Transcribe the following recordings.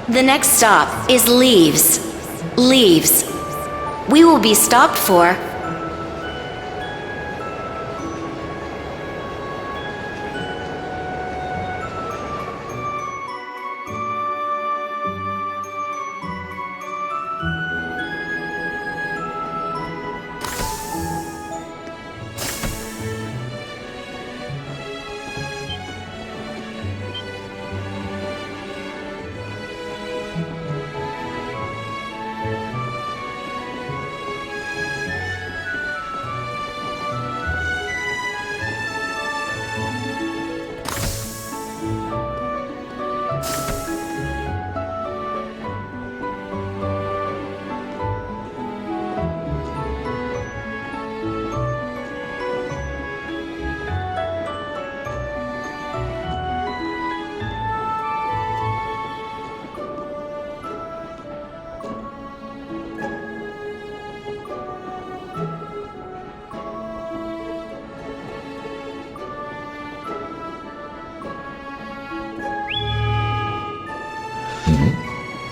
The next stop is Leaves. Leaves. We will be stopped for...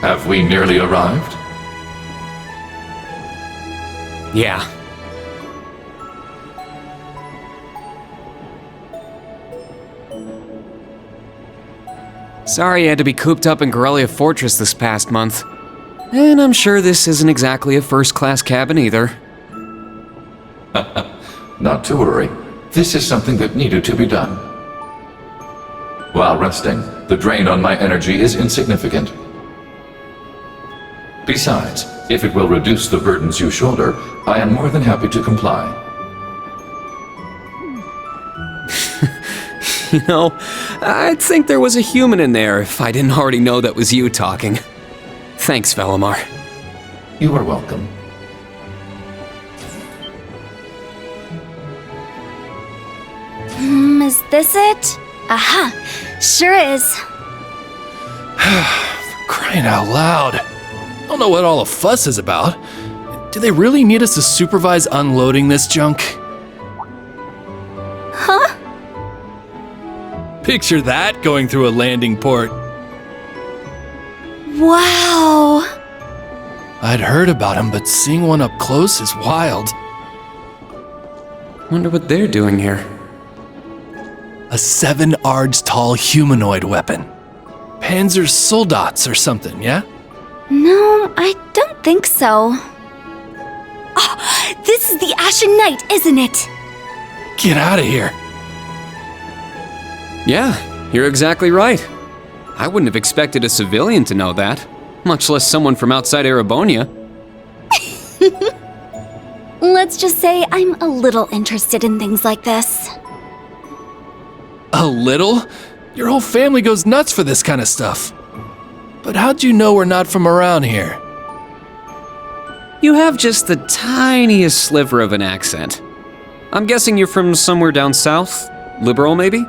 Have we nearly arrived? Yeah. Sorry I had to be cooped up in Corellia Fortress this past month. And I'm sure this isn't exactly a first-class cabin either. Not to worry. This is something that needed to be done. While resting, the drain on my energy is insignificant. Besides, if it will reduce the burdens you shoulder, I am more than happy to comply. You know, I'd think there was a human in there if I didn't already know that was you talking. Thanks, Velimar. You are welcome. Is this it? Aha! Sure is. Crying out loud. Don't know what all the fuss is about. Do they really need us to supervise unloading this junk? Huh? Picture that going through a landing port. Wow! I'd heard about them, but seeing one up close is wild. Wonder what they're doing here. A 7 ards tall humanoid weapon. Panzer Soldats or something, yeah? No, I don't think so. Oh, this is the Ashen Knight, isn't it? Get out of here. Yeah, you're exactly right. I wouldn't have expected a civilian to know that, much less someone from outside Erebonia. Let's just say I'm a little interested in things like this. A little? Your whole family goes nuts for this kind of stuff. But how'd you know we're not from around here? You have just the tiniest sliver of an accent. I'm guessing you're from somewhere down south? Liberal, maybe?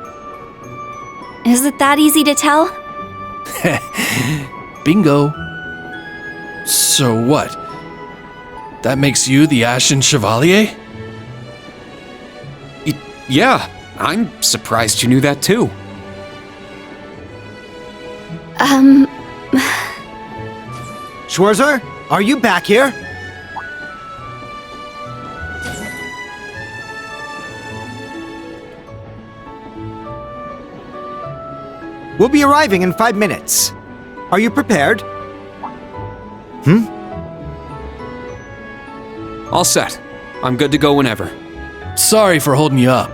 Is it that easy to tell? Bingo. So what? That makes you the Ashen Chevalier? Yeah, I'm surprised you knew that too. Schwarzer, are you back here? We'll be arriving in 5 minutes. Are you prepared? All set. I'm good to go whenever. Sorry for holding you up.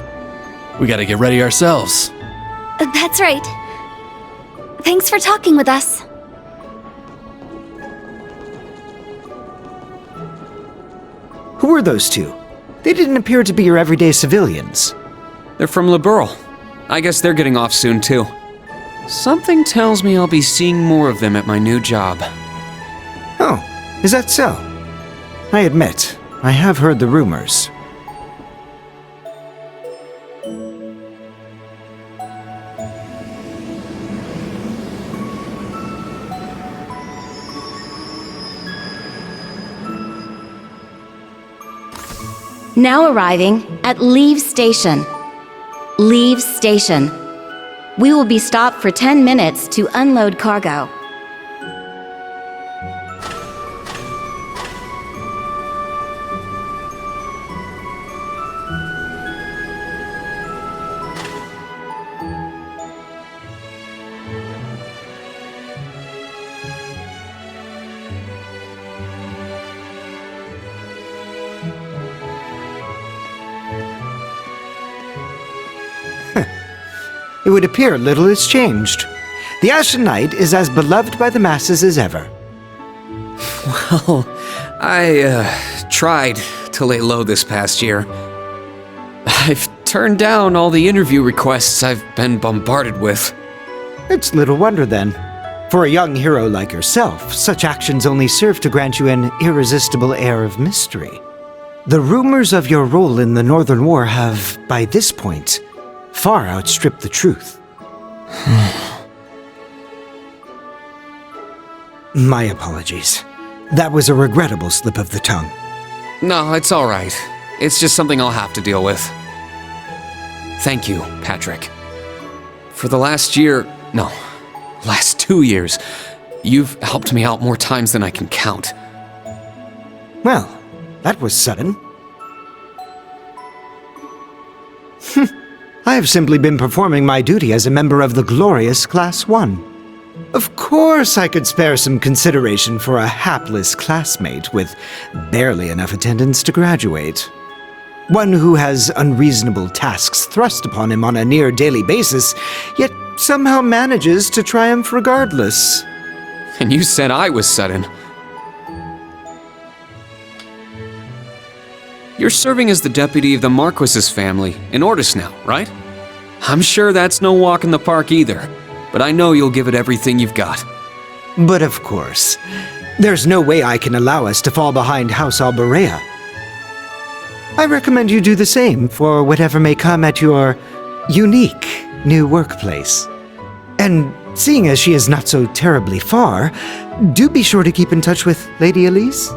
We gotta get ready ourselves. That's right. Thanks for talking with us. Who are those two? They didn't appear to be your everyday civilians. They're from Liberal. I guess they're getting off soon too. Something tells me I'll be seeing more of them at my new job. Oh, is that so? I admit, I have heard the rumors. Now arriving at Leaves Station. Leaves Station. We will be stopped for 10 minutes to unload cargo. It would appear little has changed. The Ashen Knight is as beloved by the masses as ever. Well, I tried to lay low this past year. I've turned down all the interview requests I've been bombarded with. It's little wonder then. For a young hero like yourself, such actions only serve to grant you an irresistible air of mystery. The rumors of your role in the Northern War have, by this point, far outstripped the truth. My apologies. That was a regrettable slip of the tongue. No, it's all right. It's just something I'll have to deal with. Thank you, Patrick. For the last 2 years, you've helped me out more times than I can count. Well, that was sudden. I have simply been performing my duty as a member of the glorious Class 1. Of course I could spare some consideration for a hapless classmate with barely enough attendance to graduate. One who has unreasonable tasks thrust upon him on a near-daily basis, yet somehow manages to triumph regardless. And you said I was sudden. You're serving as the deputy of the Marquis's family in Ortis now, right? I'm sure that's no walk in the park either, but I know you'll give it everything you've got. But of course, there's no way I can allow us to fall behind House Alberea. I recommend you do the same for whatever may come at your unique new workplace. And seeing as she is not so terribly far, do be sure to keep in touch with Lady Elise.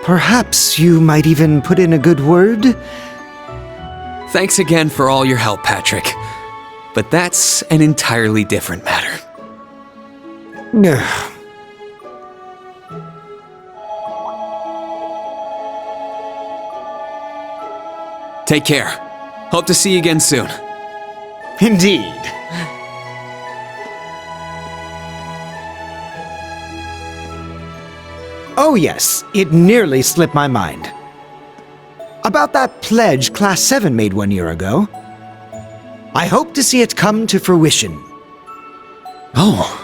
Perhaps you might even put in a good word? Thanks again for all your help, Patrick. But that's an entirely different matter. Take care. Hope to see you again soon. Indeed. Oh yes, it nearly slipped my mind. About that pledge Class 7 made 1 year ago. I hope to see it come to fruition. Oh.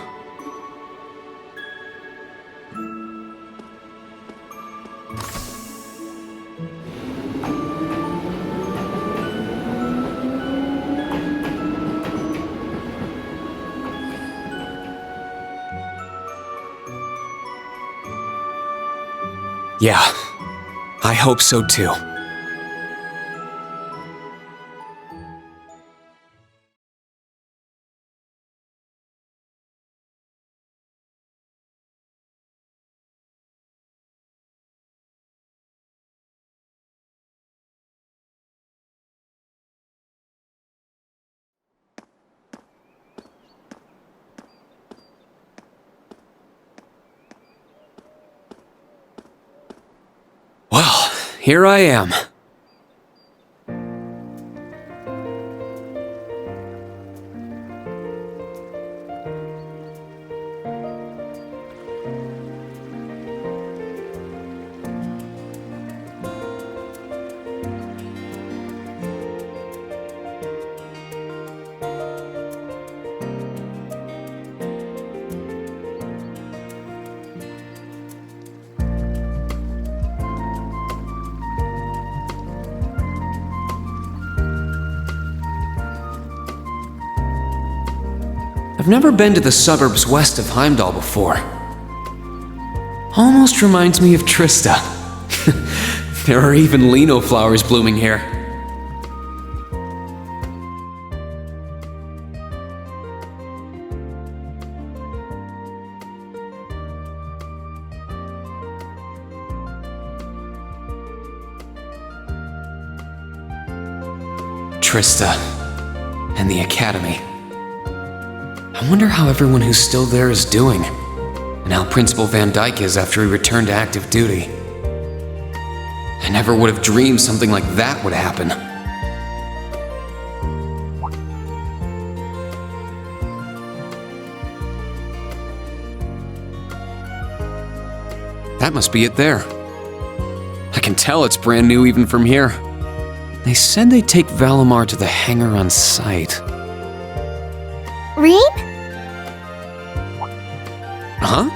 Yeah, I hope so too. Well, here I am. I've never been to the suburbs west of Heimdall before. Almost reminds me of Trista. There are even lino flowers blooming here. Trista and the Academy. I wonder how everyone who's still there is doing, and how Principal Van Dyke is after he returned to active duty. I never would have dreamed something like that would happen. That must be it there. I can tell it's brand new even from here. They said they'd take Valimar to the hangar on site. Rean? Huh?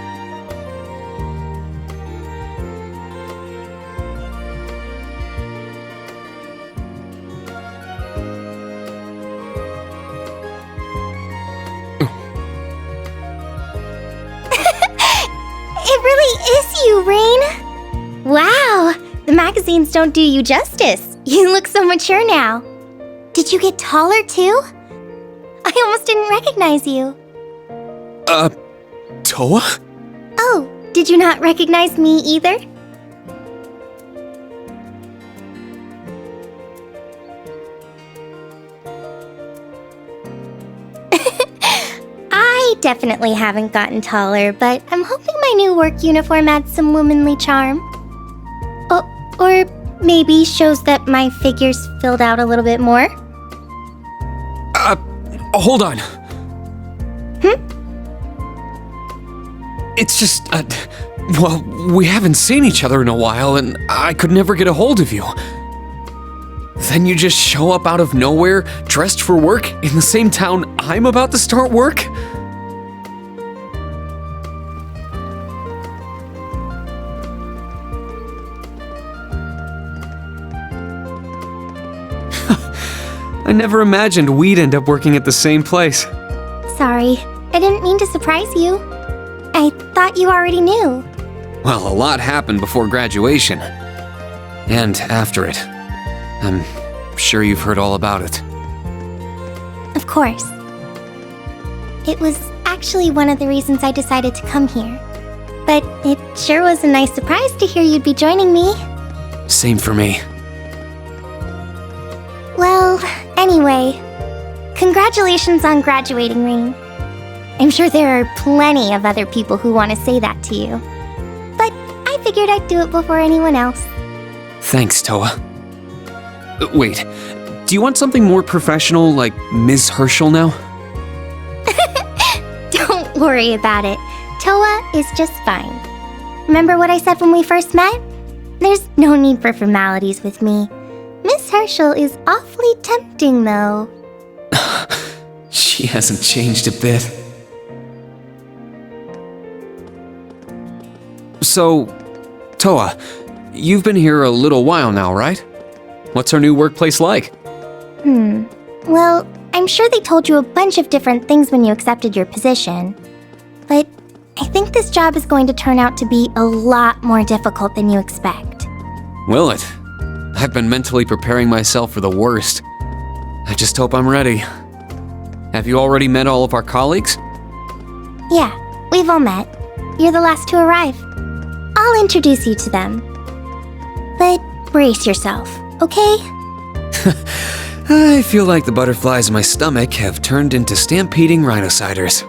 It really is you, Rean! Wow, the magazines don't do you justice. You look so mature now. Did you get taller too? I almost didn't recognize you. Toa? Oh, did you not recognize me either? I definitely haven't gotten taller, but I'm hoping my new work uniform adds some womanly charm. Oh, or maybe shows that my figure's filled out a little bit more. Hold on. It's just, well, we haven't seen each other in a while, and I could never get a hold of you. Then you just show up out of nowhere, dressed for work, in the same town I'm about to start work? I never imagined we'd end up working at the same place. Sorry, I didn't mean to surprise you. I thought you already knew. Well, a lot happened before graduation. And after it. I'm sure you've heard all about it. Of course. It was actually one of the reasons I decided to come here. But it sure was a nice surprise to hear you'd be joining me. Same for me. Well, anyway, congratulations on graduating, Rean. I'm sure there are plenty of other people who want to say that to you. But I figured I'd do it before anyone else. Thanks, Toa. Wait, do you want something more professional, like Ms. Herschel now? Don't worry about it. Toa is just fine. Remember what I said when we first met? There's no need for formalities with me. Miss Herschel is awfully tempting, though. She hasn't changed a bit. So, Toa, you've been here a little while now, right? What's our new workplace like? Well, I'm sure they told you a bunch of different things when you accepted your position. But I think this job is going to turn out to be a lot more difficult than you expect. Will it? I've been mentally preparing myself for the worst. I just hope I'm ready. Have you already met all of our colleagues? Yeah, we've all met. You're the last to arrive. I'll introduce you to them. But brace yourself, okay? I feel like the butterflies in my stomach have turned into stampeding rhinociders.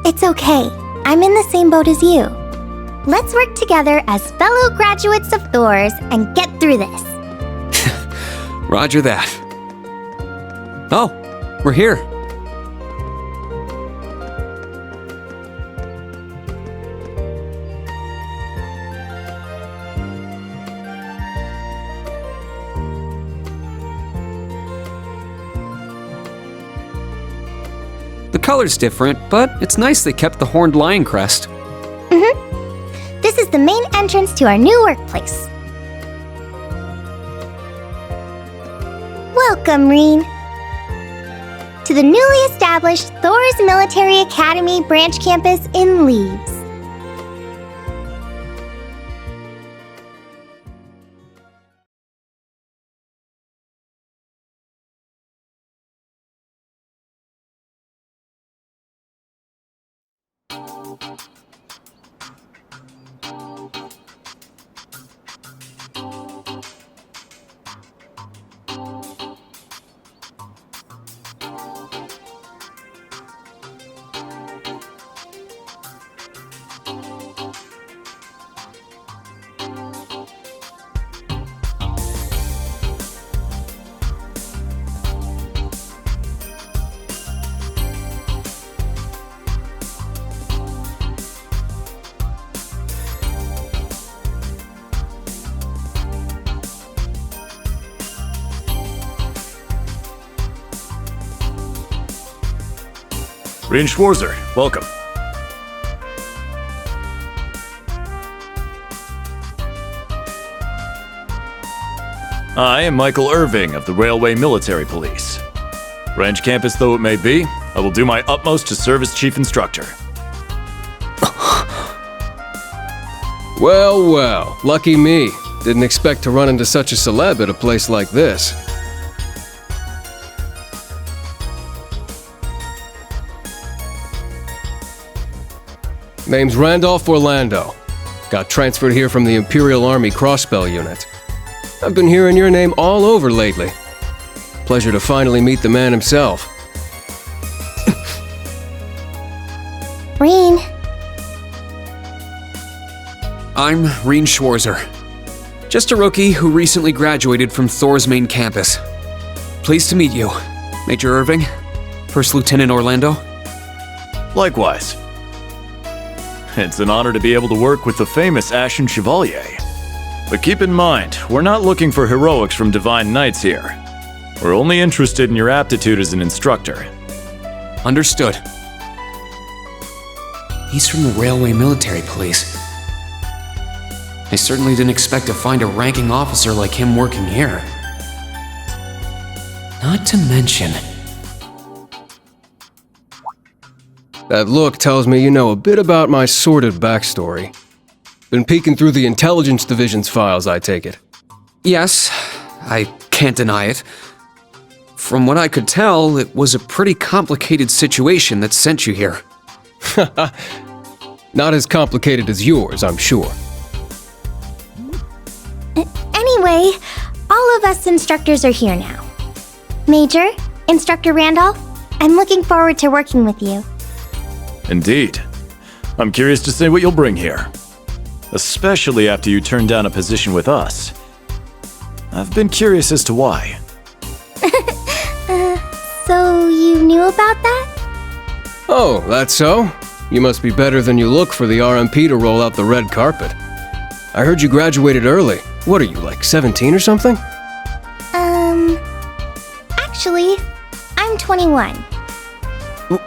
It's okay. I'm in the same boat as you. Let's work together as fellow graduates of Thor's and get through this. Roger that. Oh, we're here. The color's different, but it's nice they kept the horned lion crest. This is the main entrance to our new workplace. Welcome, Rean, to the newly established Thor's Military Academy branch campus in Leeds. Rain Schwarzer, welcome. I am Michael Irving of the Railway Military Police. Ranch campus though it may be, I will do my utmost to serve as chief instructor. Well, well, lucky me. Didn't expect to run into such a celeb at a place like this. Name's Randolph Orlando. Got transferred here from the Imperial Army Crossbell Unit. I've been hearing your name all over lately. Pleasure to finally meet the man himself. Rain. I'm Rain Schwarzer. Just a rookie who recently graduated from Thor's main campus. Pleased to meet you, Major Irving, First Lieutenant Orlando. Likewise. It's an honor to be able to work with the famous Ashen Chevalier. But keep in mind, we're not looking for heroics from Divine Knights here. We're only interested in your aptitude as an instructor. Understood. He's from the Railway Military Police. I certainly didn't expect to find a ranking officer like him working here. Not to mention... That look tells me you know a bit about my sordid backstory. Been peeking through the Intelligence Division's files, I take it. Yes, I can't deny it. From what I could tell, it was a pretty complicated situation that sent you here. Not as complicated as yours, I'm sure. Anyway, all of us instructors are here now. Major, Instructor Randolph, I'm looking forward to working with you. Indeed. I'm curious to see what you'll bring here. Especially after you turn down a position with us. I've been curious as to why. So you knew about that? Oh, that's so? You must be better than you look for the RMP to roll out the red carpet. I heard you graduated early. What are you, like 17 or something? Actually, I'm 21.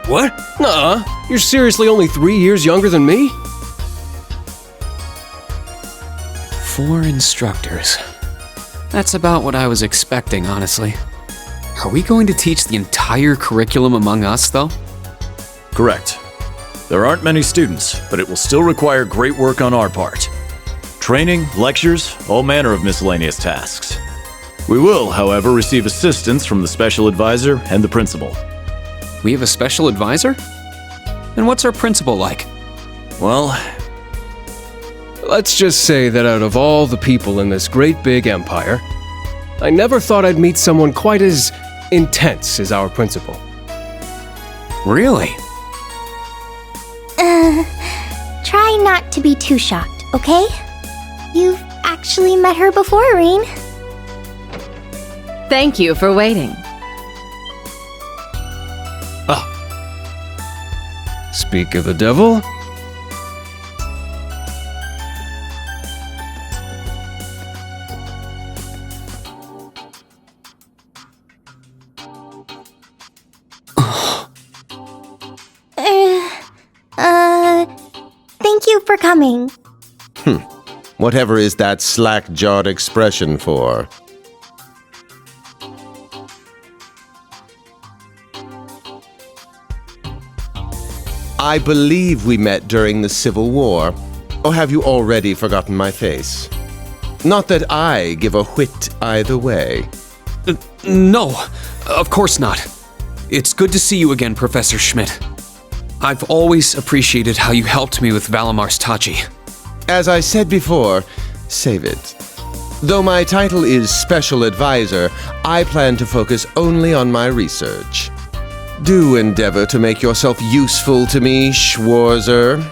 What? Nuh-uh. You're seriously only 3 years younger than me? 4 instructors. That's about what I was expecting, honestly. Are we going to teach the entire curriculum among us, though? Correct. There aren't many students, but it will still require great work on our part. Training, lectures, all manner of miscellaneous tasks. We will, however, receive assistance from the special advisor and the principal. We have a special advisor? And what's our principal like? Well, Let's just say that out of all the people in this great big empire, I never thought I'd meet someone quite as intense as our principal. Really? Try not to be too shocked, okay? You've actually met her before, Rain. Thank you for waiting. Speak of the devil. Thank you for coming. Whatever is that slack-jawed expression for? I believe we met during the Civil War. Or have you already forgotten my face? Not that I give a whit either way. No, of course not. It's good to see you again, Professor Schmidt. I've always appreciated how you helped me with Valamar's Tachi. As I said before, save it. Though my title is Special Advisor, I plan to focus only on my research. Do endeavor to make yourself useful to me, Schwarzer.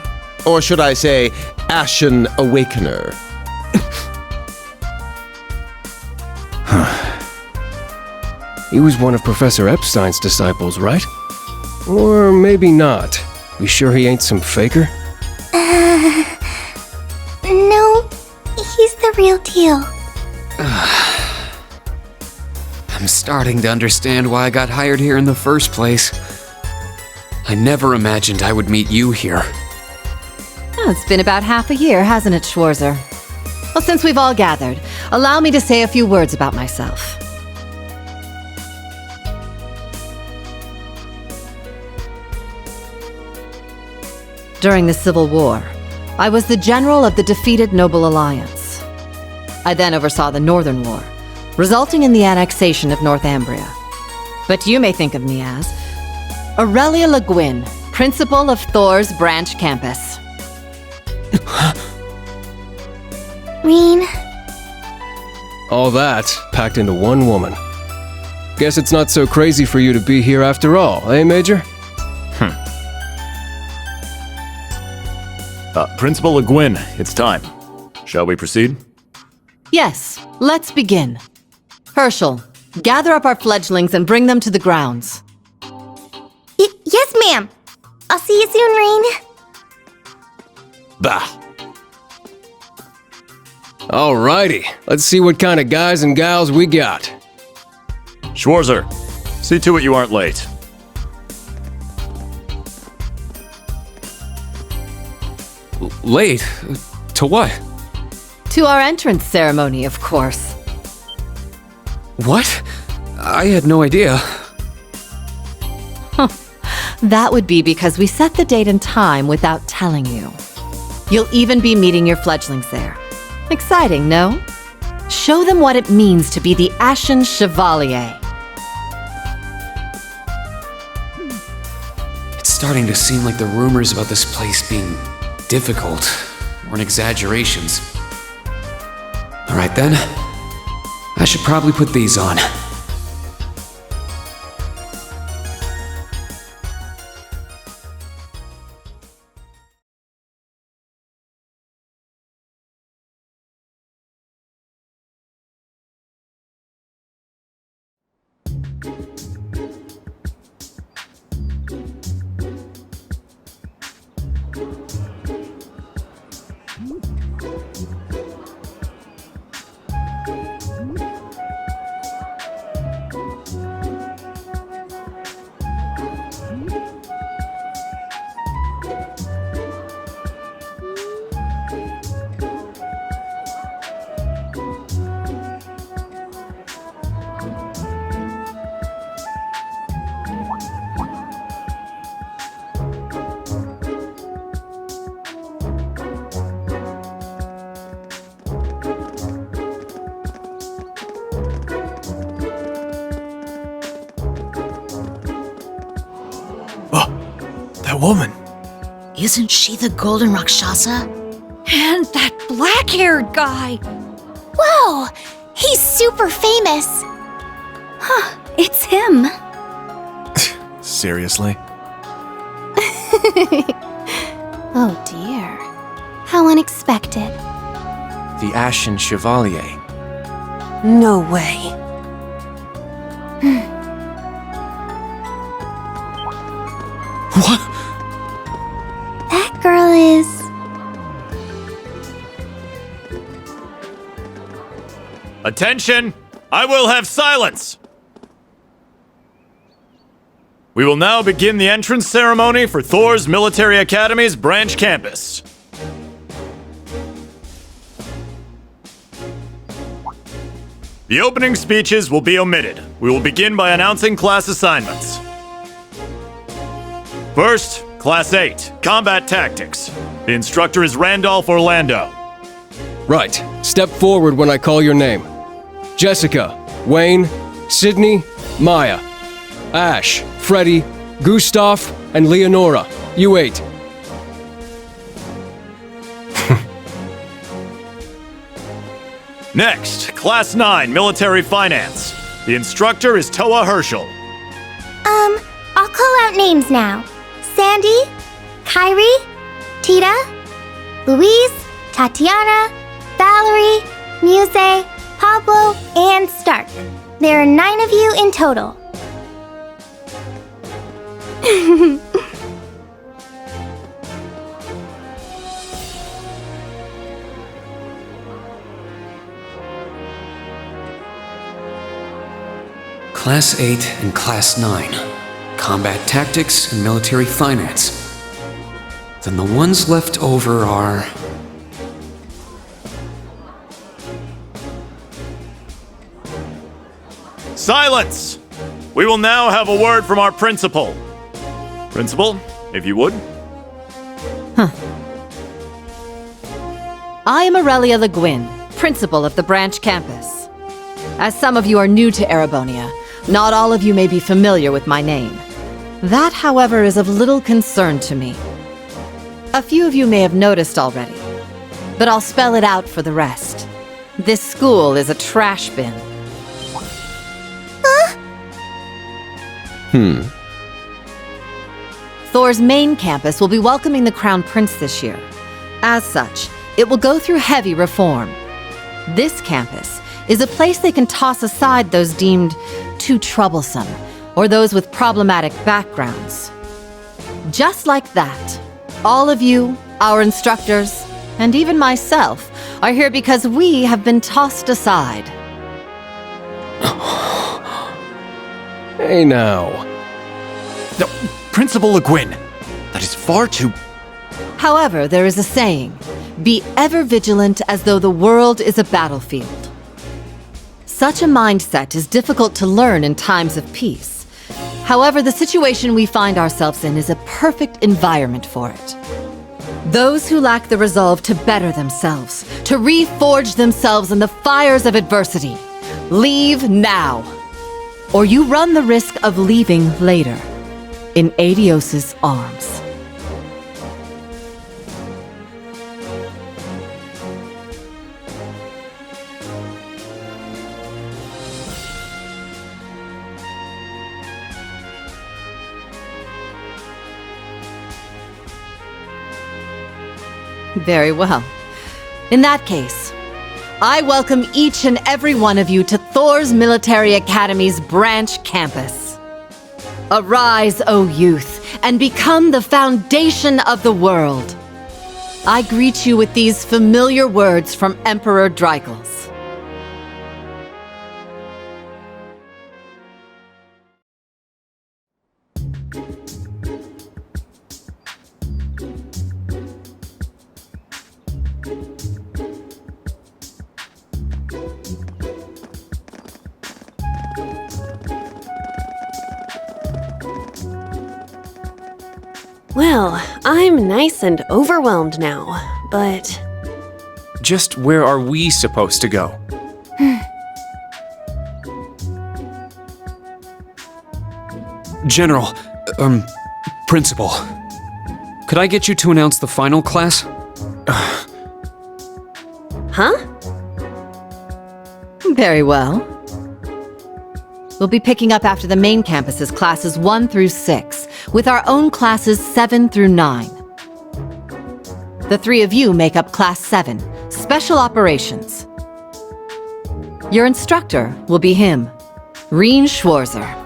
Or should I say, Ashen Awakener. He was one of Professor Epstein's disciples, right? Or maybe not. You sure he ain't some faker? No, he's the real deal. I'm starting to understand why I got hired here in the first place. I never imagined I would meet you here. Oh, it's been about half a year, hasn't it, Schwarzer? Well, since we've all gathered, allow me to say a few words about myself. During the Civil War, I was the general of the defeated Noble Alliance. I then oversaw the Northern War, resulting in the annexation of Northumbria. But you may think of me as Aurelia Le Guin, principal of Thor's branch campus. Rain, All that packed into one woman. Guess it's not so crazy for you to be here after all, eh, Major? Principal Le Guin, it's time. Shall we proceed? Yes, let's begin. Herschel, gather up our fledglings and bring them to the grounds. yes, ma'am. I'll see you soon, Rain. Bah! Alrighty, let's see what kind of guys and gals we got. Schwarzer, see to it you aren't late. Late? To what? To our entrance ceremony, of course. What? I had no idea. That would be because we set the date and time without telling you. You'll even be meeting your fledglings there. Exciting, no? Show them what it means to be the Ashen Chevalier. It's starting to seem like the rumors about this place being difficult weren't exaggerations. Alright then. I should probably put these on. That woman. Isn't she the Golden Rakshasa? And that black-haired guy! Whoa! He's super famous. Huh, it's him. Seriously? Oh dear. How unexpected. The Ashen Chevalier. No way. What? That girl is... Attention! I will have silence! We will now begin the entrance ceremony for Thor's Military Academy's branch campus. The opening speeches will be omitted. We will begin by announcing class assignments. First, Class 8, Combat Tactics. The instructor is Randolph Orlando. Right, step forward when I call your name. Jessica, Wayne, Sydney, Maya, Ash, Freddie, Gustav, and Leonora. You 8. Next, Class 9, Military Finance. The instructor is Toa Herschel. I'll call out names now. Sandy, Kyrie, Tita, Louise, Tatiana, Valerie, Muse, Pablo, and Stark. There are 9 of you in total. Class 8 and Class 9. combat tactics, and military finance. Then the ones left over are... Silence! We will now have a word from our principal. Principal, if you would. I am Aurelia Le Guin, principal of the branch campus. As some of you are new to Erebonia, not all of you may be familiar with my name. That, however, is of little concern to me. A few of you may have noticed already, but I'll spell it out for the rest. This school is a trash bin. Thor's main campus will be welcoming the Crown Prince this year. As such, it will go through heavy reform. This campus is a place they can toss aside those deemed too troublesome, or those with problematic backgrounds. Just like that, all of you, our instructors, and even myself, are here because we have been tossed aside. Hey now. No, Principal Le Guin, that is far too... However, there is a saying, be ever vigilant as though the world is a battlefield. Such a mindset is difficult to learn in times of peace. However, the situation we find ourselves in is a perfect environment for it. Those who lack the resolve to better themselves, to reforge themselves in the fires of adversity, leave now. Or you run the risk of leaving later, in Adios's arms. Very well. In that case, I welcome each and every one of you to Thor's Military Academy's branch campus. Arise, O youth, and become the foundation of the world. I greet you with these familiar words from Emperor Dreikels. Well, I'm nice and overwhelmed now, but... Just where are we supposed to go? General, Principal, could I get you to announce the final class? Huh? Very well. We'll be picking up after the main campus's classes 1 through 6, with our own classes 7 through 9. The three of you make up Class 7, Special Operations. Your instructor will be him, Reen Schwarzer.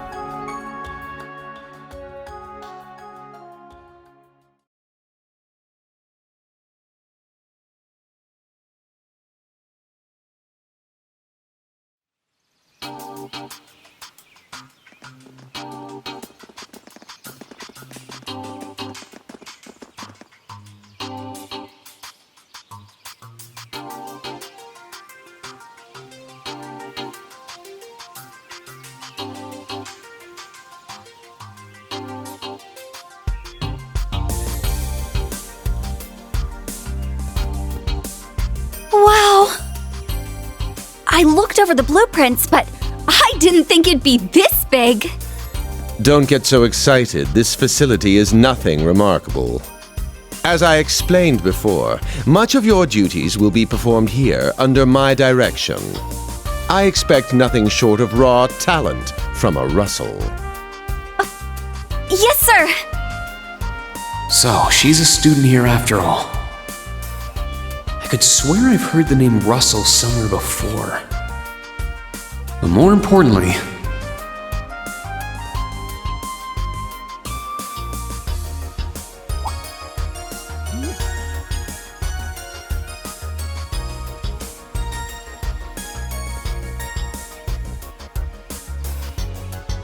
Wow! I looked over the blueprints, but I didn't think it'd be this big. Don't get so excited. This facility is nothing remarkable. As I explained before, much of your duties will be performed here under my direction. I expect nothing short of raw talent from a Russell. Yes, sir! So, she's a student here after all. I could swear I've heard the name Russell somewhere before. But more importantly,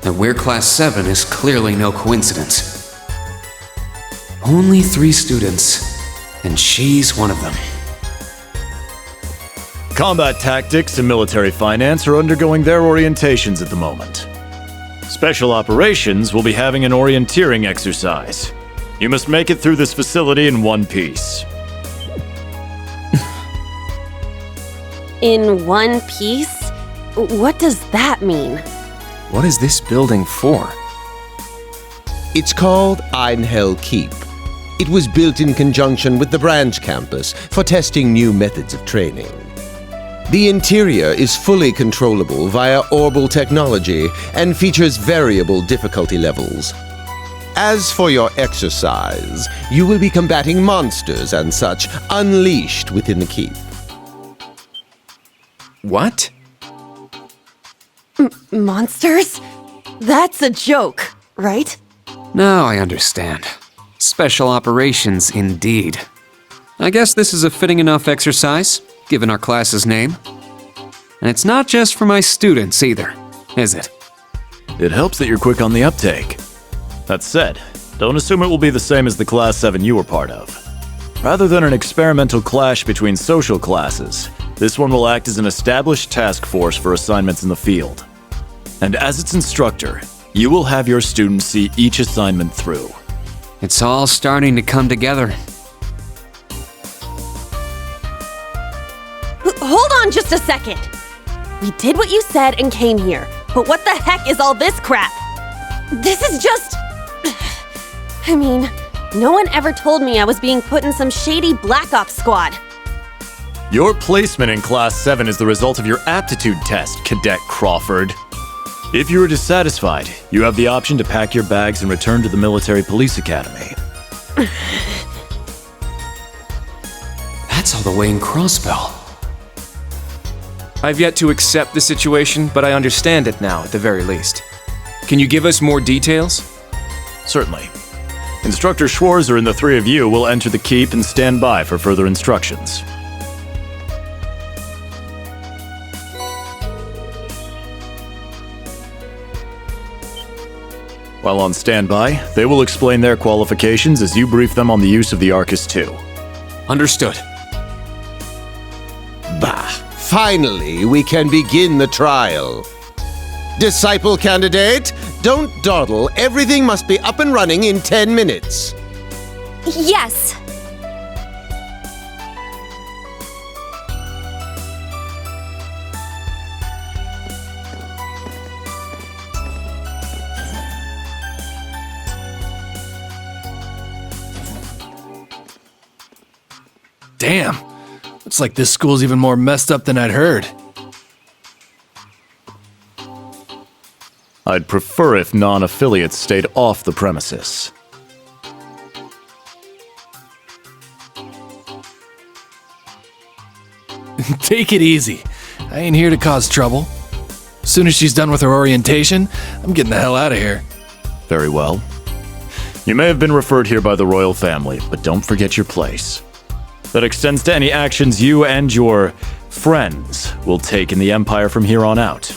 That we're Class 7 is clearly no coincidence. Only 3 students, and she's one of them. Combat tactics and military finance are undergoing their orientations at the moment. Special operations will be having an orienteering exercise. You must make it through this facility in one piece. In one piece? What does that mean? What is this building for? It's called Einhell Keep. It was built in conjunction with the branch campus for testing new methods of training. The interior is fully controllable via orbal technology and features variable difficulty levels. As for your exercise, you will be combating monsters and such unleashed within the keep. What? Monsters? That's a joke, right? Now I understand. Special operations indeed. I guess this is a fitting enough exercise, given our class's name. And it's not just for my students either, is it? It helps that you're quick on the uptake. That said, don't assume it will be the same as the Class 7 you were part of. Rather than an experimental clash between social classes, this one will act as an established task force for assignments in the field. And as its instructor, you will have your students see each assignment through. It's all starting to come together. Hold on just a second! We did what you said and came here, but what the heck is all this crap? This is just... I mean, no one ever told me I was being put in some shady Black Ops squad. Your placement in Class 7 is the result of your aptitude test, Cadet Crawford. If you are dissatisfied, you have the option to pack your bags and return to the Military Police Academy. That's all the way in Crossbell. I've yet to accept the situation, but I understand it now, at the very least. Can you give us more details? Certainly. Instructor Schwarzer and the 3 of you will enter the keep and stand by for further instructions. While on standby, they will explain their qualifications as you brief them on the use of the Arcus II. Understood. Bah! Finally, we can begin the trial. Disciple candidate, don't dawdle. Everything must be up and running in 10 minutes. Yes. Damn. Looks like this school's even more messed up than I'd heard. I'd prefer if non-affiliates stayed off the premises. Take it easy. I ain't here to cause trouble. As soon as she's done with her orientation, I'm getting the hell out of here. Very well. You may have been referred here by the royal family, but don't forget your place. That extends to any actions you and your friends will take in the Empire from here on out.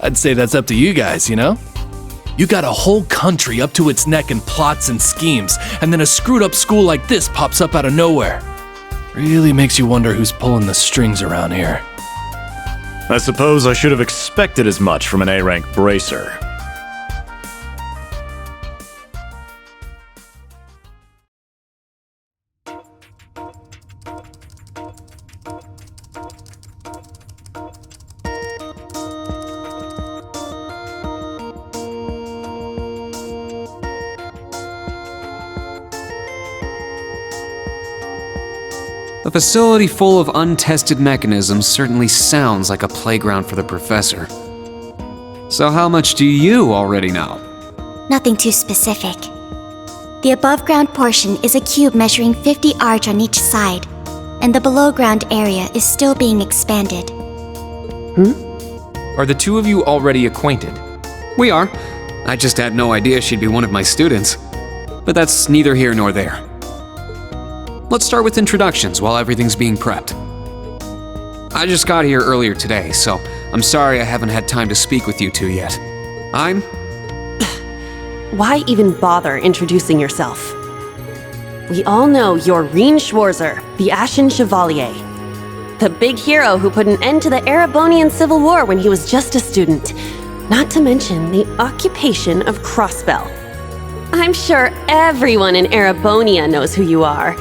I'd say that's up to you guys, you know? You got a whole country up to its neck in plots and schemes, and then a screwed up school like this pops up out of nowhere. Really makes you wonder who's pulling the strings around here. I suppose I should have expected as much from an A-rank bracer. A facility full of untested mechanisms certainly sounds like a playground for the professor. So how much do you already know? Nothing too specific. The above-ground portion is a cube measuring 50 arch on each side, and the below-ground area is still being expanded. Are the 2 of you already acquainted? We are. I just had no idea she'd be one of my students. But that's neither here nor there. Let's start with introductions while everything's being prepped. I just got here earlier today, so I'm sorry I haven't had time to speak with you 2 yet. I'm... Why even bother introducing yourself? We all know you're Reen Schwarzer, the Ashen Chevalier. The big hero who put an end to the Erebonian Civil War when he was just a student. Not to mention the occupation of Crossbell. I'm sure everyone in Erebonia knows who you are.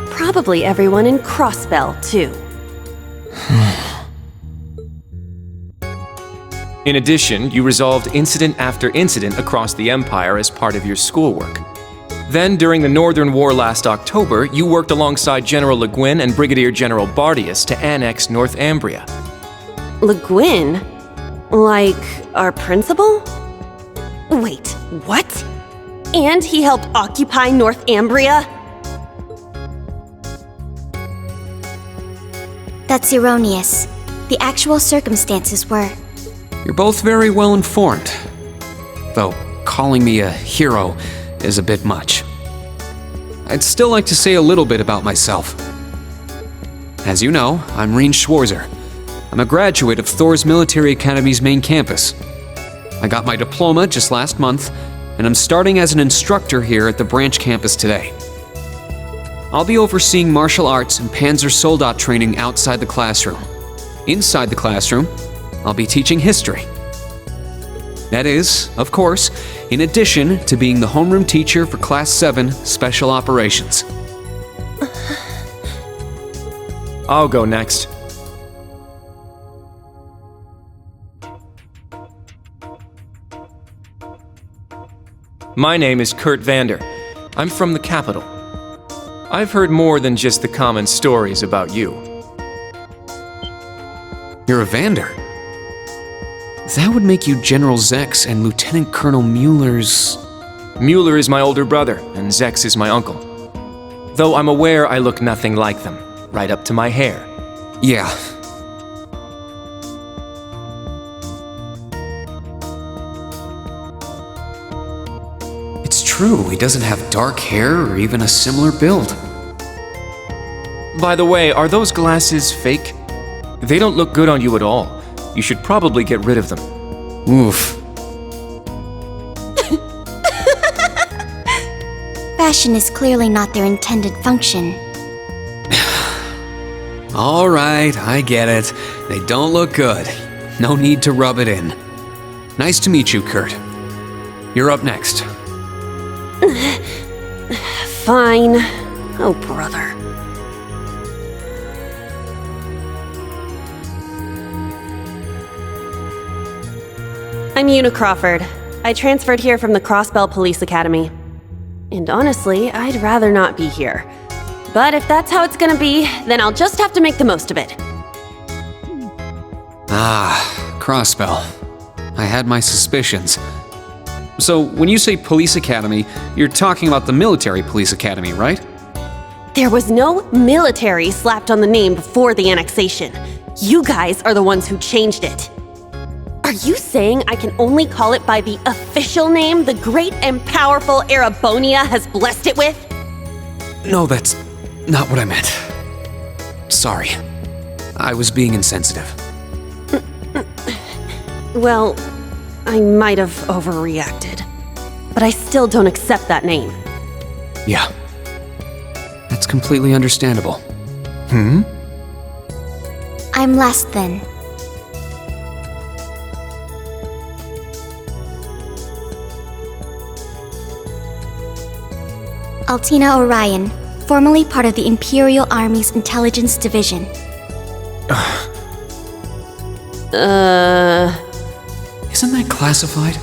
Probably everyone in Crossbell, too. In addition, you resolved incident after incident across the Empire as part of your schoolwork. Then, during the Northern War last October, you worked alongside General Le Guin and Brigadier General Bardius to annex Northumbria. Le Guin? Like, our principal? Wait, what? And he helped occupy Northumbria? That's erroneous. The actual circumstances were... You're both very well informed. Though, calling me a hero is a bit much. I'd still like to say a little bit about myself. As you know, I'm Reen Schwarzer. I'm a graduate of Thor's Military Academy's main campus. I got my diploma just last month, and I'm starting as an instructor here at the branch campus today. I'll be overseeing martial arts and Panzer Soldat training outside the classroom. Inside the classroom, I'll be teaching history. That is, of course, in addition to being the homeroom teacher for Class 7 Special Operations. I'll go next. My name is Kurt Vander. I'm from the capital. I've heard more than just the common stories about you. You're a Vander? That would make you General Zex and Lieutenant Colonel Mueller's... Mueller is my older brother, and Zex is my uncle. Though I'm aware I look nothing like them, right up to my hair. Yeah. It's true, he doesn't have dark hair or even a similar build. By the way, are those glasses fake? They don't look good on you at all. You should probably get rid of them. Oof. Fashion is clearly not their intended function. All right, I get it. They don't look good. No need to rub it in. Nice to meet you, Kurt. You're up next. Fine. Oh, brother. I'm Una Crawford. I transferred here from the Crossbell Police Academy. And honestly, I'd rather not be here. But if that's how it's gonna be, then I'll just have to make the most of it. Ah, Crossbell. I had my suspicions. So, when you say Police Academy, you're talking about the Military Police Academy, right? There was no military slapped on the name before the annexation. You guys are the ones who changed it. Are you saying I can only call it by the official name the great and powerful Erebonia has blessed it with? No, that's not what I meant. Sorry. I was being insensitive. Well, I might have overreacted. But I still don't accept that name. Yeah. That's completely understandable. I'm last then. Altina Orion, formerly part of the Imperial Army's Intelligence Division. Isn't that classified?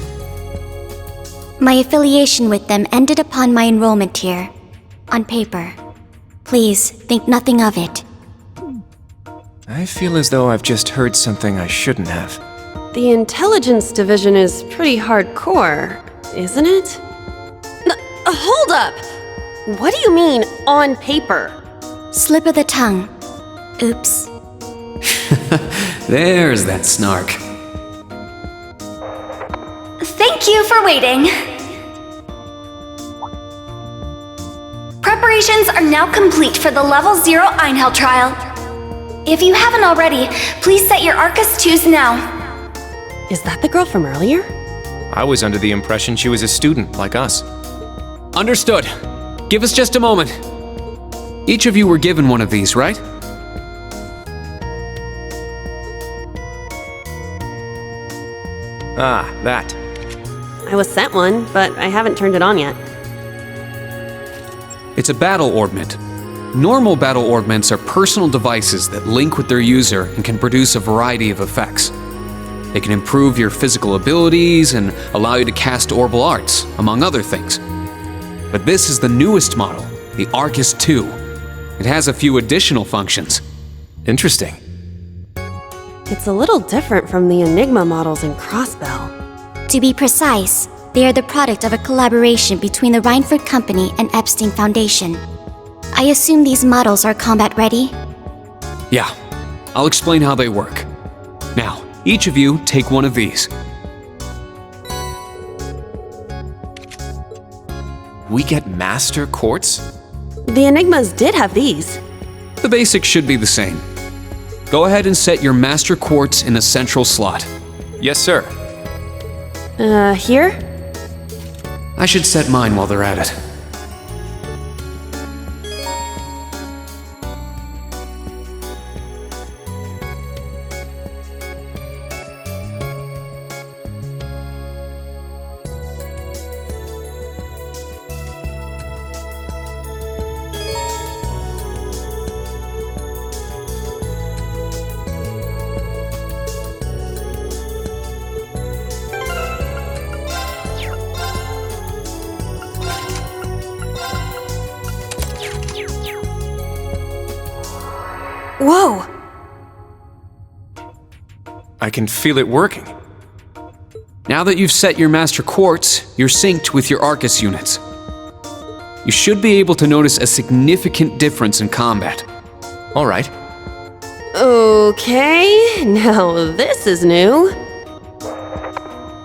My affiliation with them ended upon my enrollment here. On paper. Please, think nothing of it. I feel as though I've just heard something I shouldn't have. The Intelligence Division is pretty hardcore, isn't it? Hold up! What do you mean, on paper? Slip of the tongue. Oops. There's that snark. Thank you for waiting. Preparations are now complete for the Level 0 Einhell trial. If you haven't already, please set your Arcus 2s now. Is that the girl from earlier? I was under the impression she was a student like us. Understood. Give us just a moment. Each of you were given one of these, right? Ah, that. I was sent one, but I haven't turned it on yet. It's a battle orbment. Normal battle orbments are personal devices that link with their user and can produce a variety of effects. They can improve your physical abilities and allow you to cast orbital arts, among other things. But this is the newest model, the Arcus 2. It has a few additional functions. Interesting. It's a little different from the Enigma models in Crossbell. To be precise, they are the product of a collaboration between the Reinford Company and Epstein Foundation. I assume these models are combat ready? Yeah, I'll explain how they work. Now, each of you take one of these. We get Master Quartz? The Enigmas did have these. The basics should be the same. Go ahead and set your Master Quartz in the central slot. Yes, sir. Here? I should set mine while they're at it. Whoa! I can feel it working. Now that you've set your Master Quartz, you're synced with your Arcus units. You should be able to notice a significant difference in combat. All right. Okay, now this is new.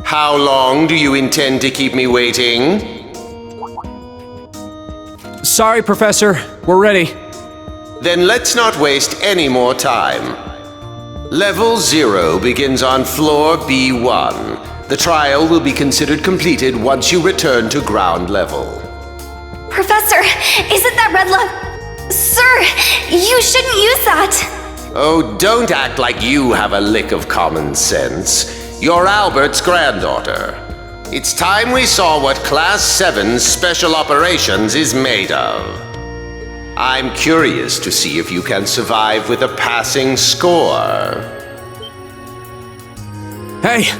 How long do you intend to keep me waiting? Sorry, Professor. We're ready. Then let's not waste any more time. Level 0 begins on floor B1. The trial will be considered completed once you return to ground level. Professor, isn't that red love? Sir, you shouldn't use that. Oh, don't act like you have a lick of common sense. You're Albert's granddaughter. It's time we saw what Class 7's Special Operations is made of. I'm curious to see if you can survive with a passing score. Hey,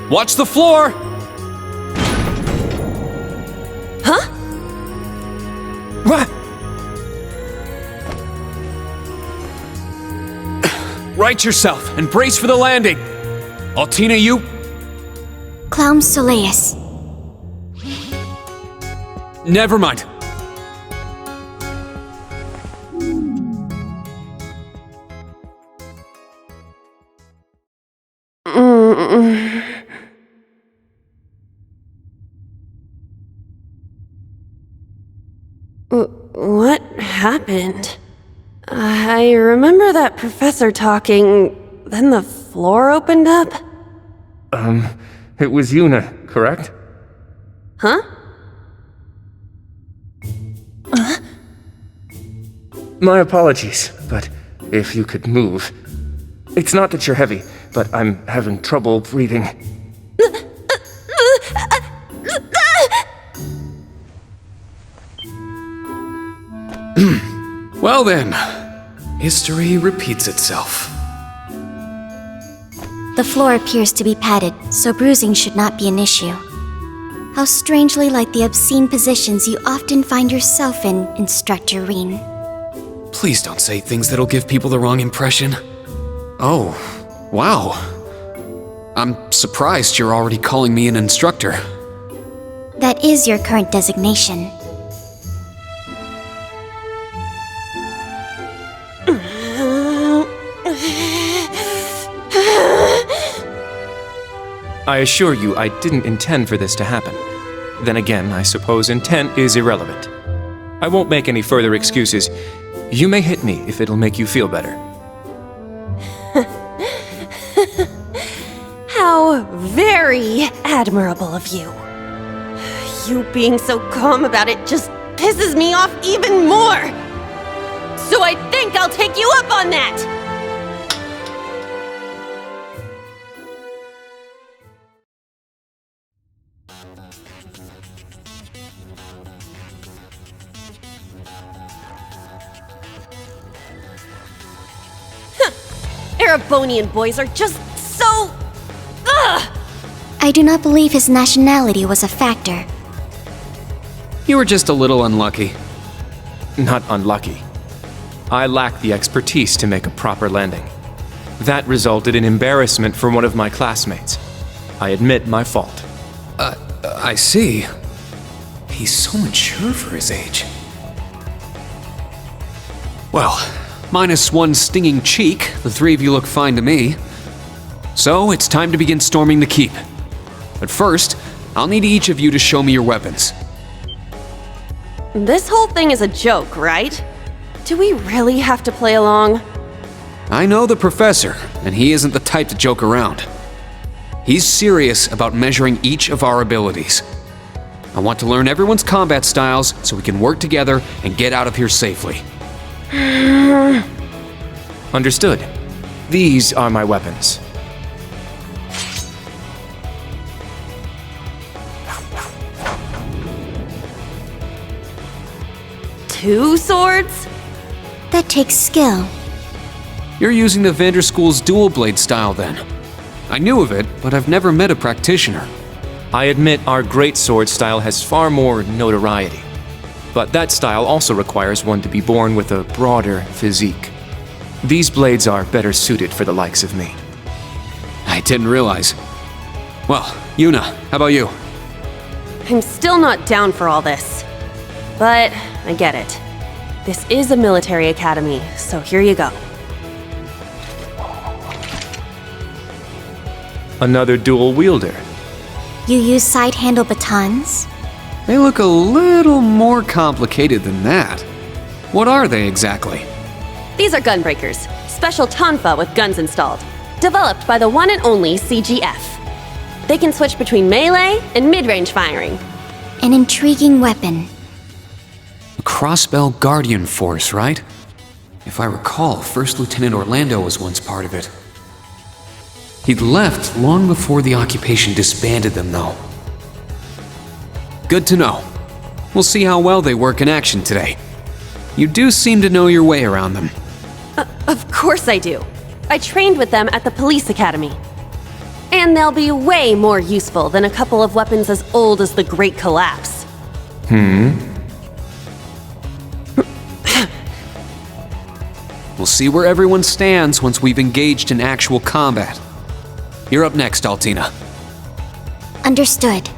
watch the floor! Huh? What? Right yourself and brace for the landing. Altina, you? Clown Soleus. Never mind. What happened? I remember that professor talking, then the floor opened up? It was Yuna, correct? Huh? My apologies, but if you could move. It's not that you're heavy, but I'm having trouble breathing. Well then, history repeats itself. The floor appears to be padded, so bruising should not be an issue. How strangely like the obscene positions you often find yourself in, Instructor Reen. Please don't say things that'll give people the wrong impression. Oh, wow. I'm surprised you're already calling me an instructor. That is your current designation. I assure you, I didn't intend for this to happen. Then again, I suppose intent is irrelevant. I won't make any further excuses. You may hit me if it'll make you feel better. How very admirable of you. You being so calm about it just pisses me off even more. So I think I'll take you up on that. Erebonian boys are just so... Ugh! I do not believe his nationality was a factor. You were just a little unlucky. Not unlucky. I lacked the expertise to make a proper landing. That resulted in embarrassment for one of my classmates. I admit my fault. I see. He's so mature for his age. Well, minus one stinging cheek, the three of you look fine to me. So, it's time to begin storming the keep. But first, I'll need each of you to show me your weapons. This whole thing is a joke, right? Do we really have to play along? I know the professor, and he isn't the type to joke around. He's serious about measuring each of our abilities. I want to learn everyone's combat styles so we can work together and get out of here safely. Understood. These are my weapons. Two swords? That takes skill. You're using the Vanderschool's dual blade style then. I knew of it, but I've never met a practitioner. I admit our great sword style has far more notoriety. But that style also requires one to be born with a broader physique. These blades are better suited for the likes of me. I didn't realize. Well, Yuna, how about you? I'm still not down for all this. But I get it. This is a military academy, so here you go. Another dual wielder. You use side handle batons? They look a little more complicated than that. What are they exactly? These are gunbreakers, special tonfa with guns installed, developed by the one and only CGF. They can switch between melee and mid-range firing. An intriguing weapon. A Crossbell Guardian Force, right? If I recall, First Lieutenant Orlando was once part of it. He'd left long before the occupation disbanded them, though. Good to know. We'll see how well they work in action today. You do seem to know your way around them. Of course I do. I trained with them at the police academy. And they'll be way more useful than a couple of weapons as old as the Great Collapse. We'll see where everyone stands once we've engaged in actual combat. You're up next, Altina. Understood.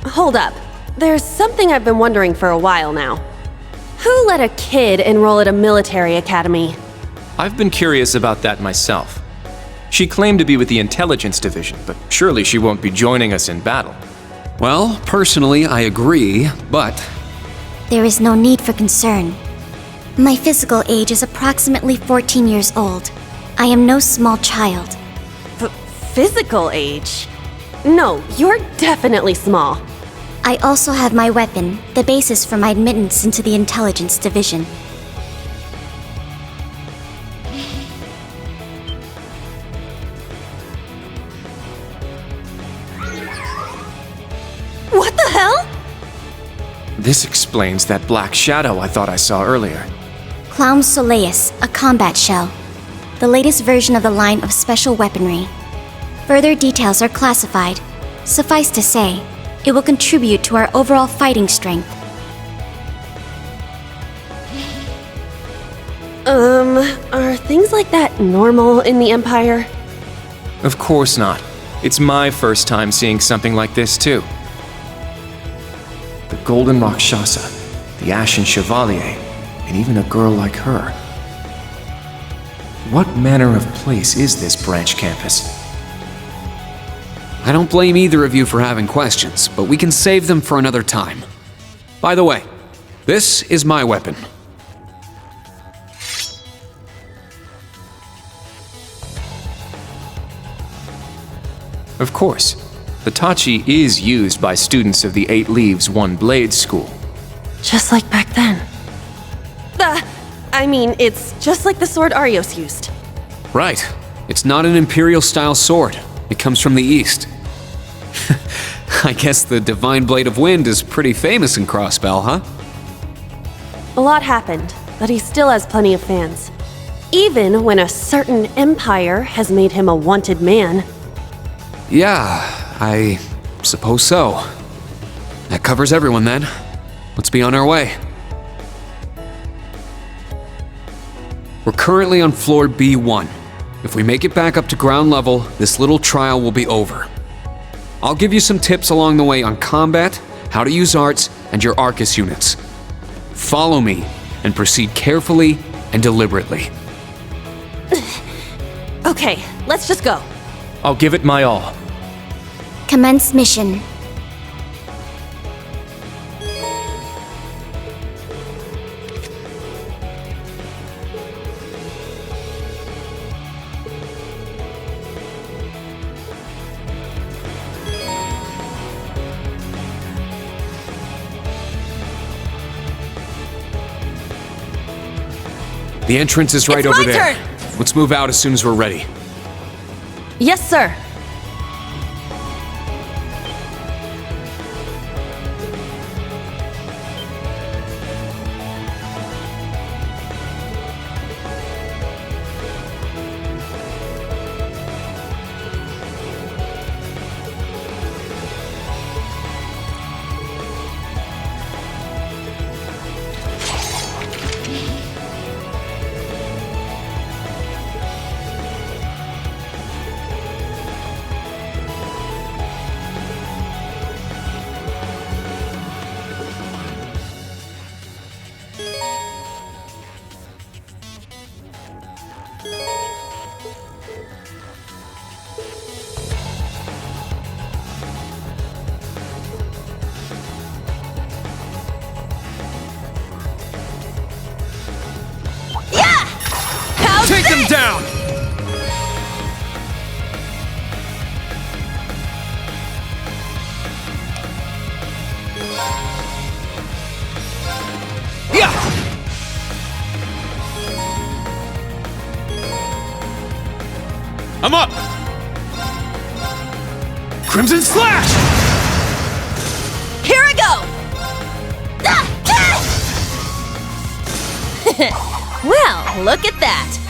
Hold up. There's something I've been wondering for a while now. Who let a kid enroll at a military academy? I've been curious about that myself. She claimed to be with the intelligence division, but surely she won't be joining us in battle. Well, personally, I agree, but... There is no need for concern. My physical age is approximately 14 years old. I am no small child. Physical age? No, you're definitely small. I also have my weapon, the basis for my admittance into the intelligence division. What the hell? This explains that black shadow I thought I saw earlier. Clown Soleus, a combat shell. The latest version of the line of special weaponry. Further details are classified. Suffice to say, it will contribute to our overall fighting strength. Are things like that normal in the Empire? Of course not. It's my first time seeing something like this, too. The Golden Rakshasa, the Ashen Chevalier, and even a girl like her. What manner of place is this branch campus? I don't blame either of you for having questions, but we can save them for another time. By the way, this is my weapon. Of course, the Tachi is used by students of the 8 Leaves, 1 Blade school. Just like back then. It's just like the sword Arios used. Right. It's not an Imperial-style sword. It comes from the East. I guess the Divine Blade of Wind is pretty famous in Crossbell, huh? A lot happened, but he still has plenty of fans. Even when a certain empire has made him a wanted man. Yeah, I suppose so. That covers everyone then. Let's be on our way. We're currently on floor B1. If we make it back up to ground level, this little trial will be over. I'll give you some tips along the way on combat, how to use arts, and your Arcus units. Follow me, and proceed carefully and deliberately. Okay, let's just go. I'll give it my all. Commence mission. The entrance is right It's over my there. turn. Let's move out as soon as we're ready. Yes, sir. Take them down! Yeah! I'm up! Crimson Slash! Here I go! Well, look at that.